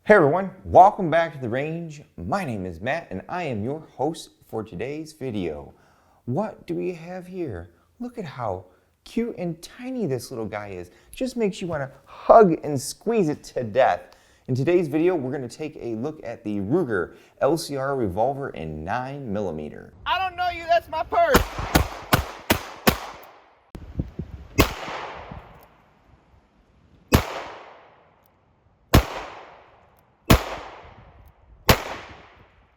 Hey everyone, welcome back to the range. My name is Matt and I am your host for today's video. What do we have here? Look at how cute and tiny this little guy is. Just makes you want to hug and squeeze it to death. In today's video, we're going to take a look at the Ruger LCR Revolver in 9mm. I don't know you, that's my purse.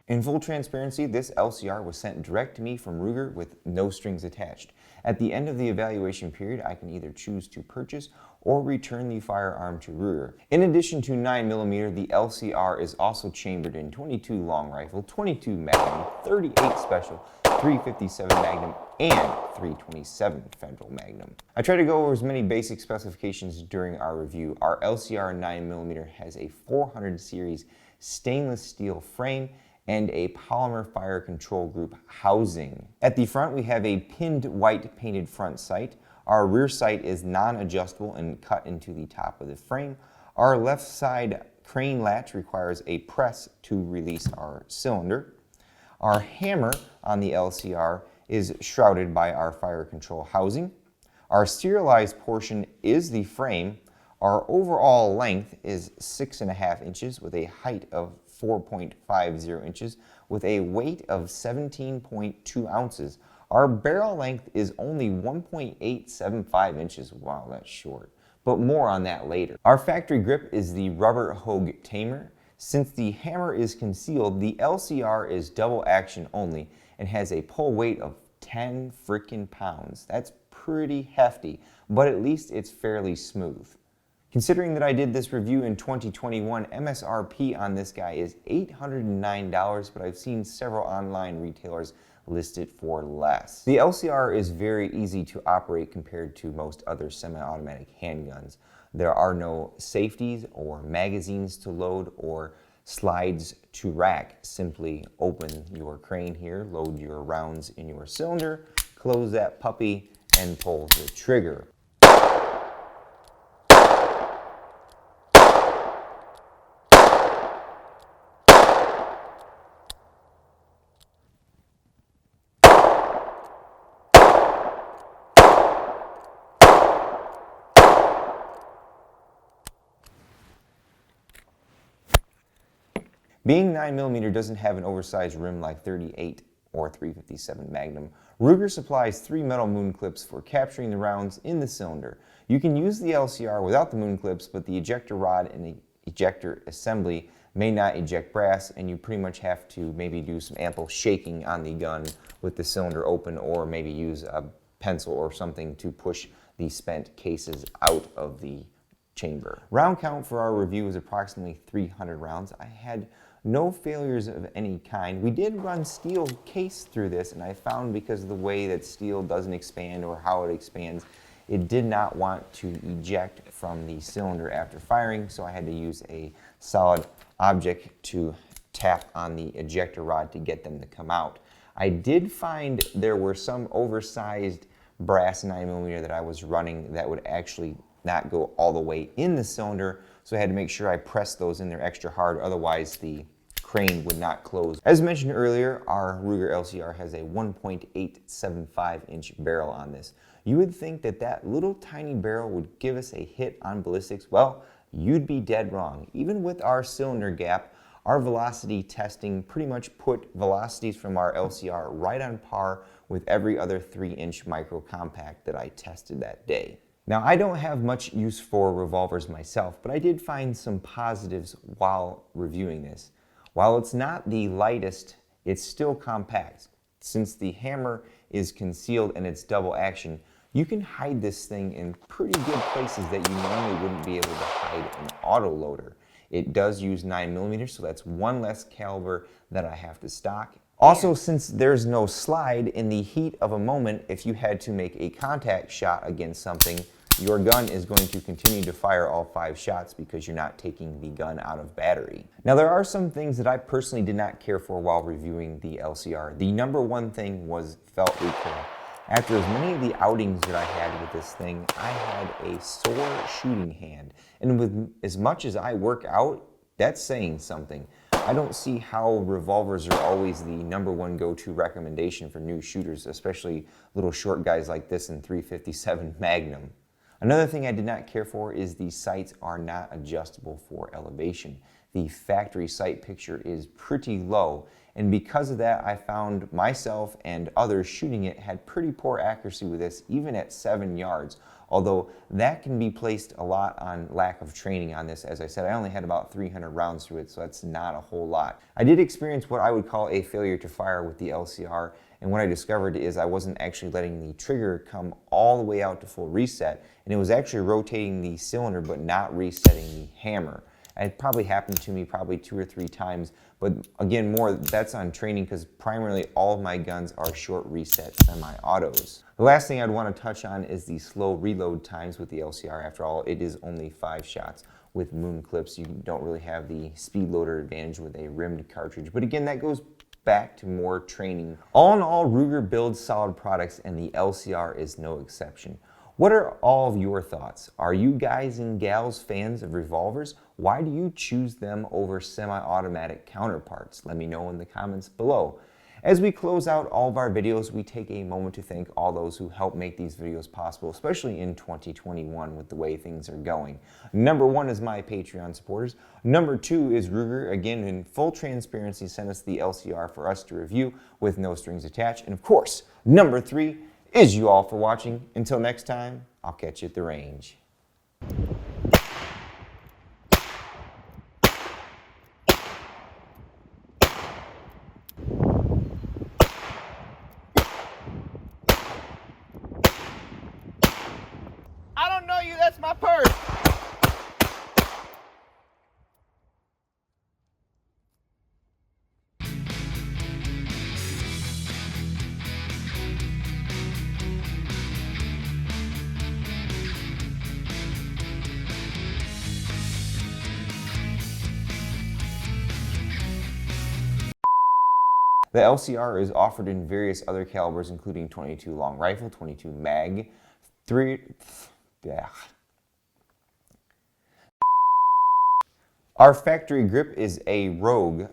In full transparency, this LCR was sent direct to me from Ruger with no strings attached. At the end of the evaluation period, I can either choose to purchase or return the firearm to Ruger. In addition to 9mm, the LCR is also chambered in 22 long rifle, 22 Magnum, 38 special, 357 Magnum, and 327 Federal Magnum. I tried to go over as many basic specifications during our review. Our LCR 9mm has a 400 series stainless steel frame and a polymer fire control group housing. At the front, we have a pinned white painted front sight. Our rear sight is non-adjustable and cut into the top of the frame. Our left side crane latch requires a press to release our cylinder. Our hammer on the LCR is shrouded by our fire control housing. Our serialized portion is the frame. Our overall length is 6.5 inches with a height of 4.50 inches with a weight of 17.2 ounces. Our barrel length is only 1.875 inches. Wow, that's short. But more on that later. Our factory grip is the rubber Hogue tamer. Since the hammer is concealed, the LCR is double action only and has a pull weight of 10 freaking pounds. That's pretty hefty, but at least it's fairly smooth. Considering that I did this review in 2021, MSRP on this guy is $809, but I've seen several online retailers list it for less. The LCR is very easy to operate compared to most other semi-automatic handguns. There are no safeties or magazines to load or slides to rack. Simply open your crane here, load your rounds in your cylinder, close that puppy, and pull the trigger. Being 9mm doesn't have an oversized rim like 38 or 357 Magnum, Ruger supplies 3 metal moon clips for capturing the rounds in the cylinder. You can use the LCR without the moon clips, but the ejector rod and the ejector assembly may not eject brass, and you pretty much have to maybe do some ample shaking on the gun with the cylinder open, or maybe use a pencil or something to push the spent cases out of the chamber. Round count for our review is approximately 300 rounds. I had no failures of any kind. We did run steel case through this, and I found because of the way that steel doesn't expand or how it expands, it did not want to eject from the cylinder after firing, so I had to use a solid object to tap on the ejector rod to get them to come out. I did find there were some oversized brass 9mm that I was running that would actually not go all the way in the cylinder, so I had to make sure I pressed those in there extra hard, otherwise the crane would not close. As mentioned earlier, our Ruger LCR has a 1.875 inch barrel on this. You would think that that little tiny barrel would give us a hit on ballistics. Well, you'd be dead wrong. Even with our cylinder gap, our velocity testing pretty much put velocities from our LCR right on par with every other 3-inch micro compact that I tested that day. Now, I don't have much use for revolvers myself, but I did find some positives while reviewing this. While it's not the lightest, it's still compact. Since the hammer is concealed and it's double action, you can hide this thing in pretty good places that you normally wouldn't be able to hide an auto loader. It does use 9mm, so that's one less caliber that I have to stock. Also, since there's no slide, in the heat of a moment, if you had to make a contact shot against something, your gun is going to continue to fire all 5 shots because you're not taking the gun out of battery. Now, there are some things that I personally did not care for while reviewing the LCR. The number one thing was felt recoil. After as many of the outings that I had with this thing, I had a sore shooting hand. And with as much as I work out, That's saying something. I don't see how revolvers are always the #1 go-to recommendation for new shooters, especially little short guys like this in 357 Magnum. Another thing I did not care for is the sights are not adjustable for elevation. The factory sight picture is pretty low, and because of that, I found myself and others shooting it had pretty poor accuracy with this, even at 7 yards. Although that can be placed a lot on lack of training on this. As I said, I only had about 300 rounds through it, so that's not a whole lot. I did experience what I would call a failure to fire with the LCR, and what I discovered is I wasn't actually letting the trigger come all the way out to full reset, and it was actually rotating the cylinder but not resetting the hammer. It probably happened to me probably 2 or 3 times, but again, that's on training because primarily all of my guns are short reset semi-autos. The last thing I'd want to touch on is the slow reload times with the LCR. After all, it is only 5 shots. With moon clips, you don't really have the speed loader advantage with a rimmed cartridge. But again, that goes back to more training. All in all, Ruger builds solid products, and the LCR is no exception. What are all of your thoughts? Are you guys and gals fans of revolvers? Why do you choose them over semi-automatic counterparts? Let me know in the comments below. As we close out all of our videos, we take a moment to thank all those who help make these videos possible, especially in 2021 with the way things are going. #1 is my Patreon supporters. #2 is Ruger, again in full transparency, sent us the LCR for us to review with no strings attached. And of course, #3 is you all for watching. Until next time, I'll catch you at the range. I don't know you, that's my purse. The LCR is offered in various other calibers, including 22 long rifle, 22 mag, 3. Yeah. Our factory grip is a Rogue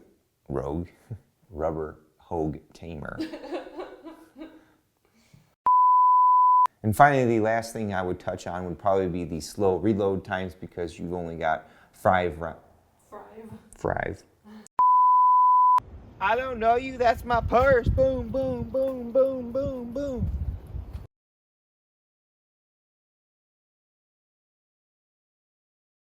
rubber Hogue tamer. And finally, the last thing I would touch on would probably be the slow reload times because you've only got 5 rounds. I don't know you, that's my purse. Boom, boom, boom, boom.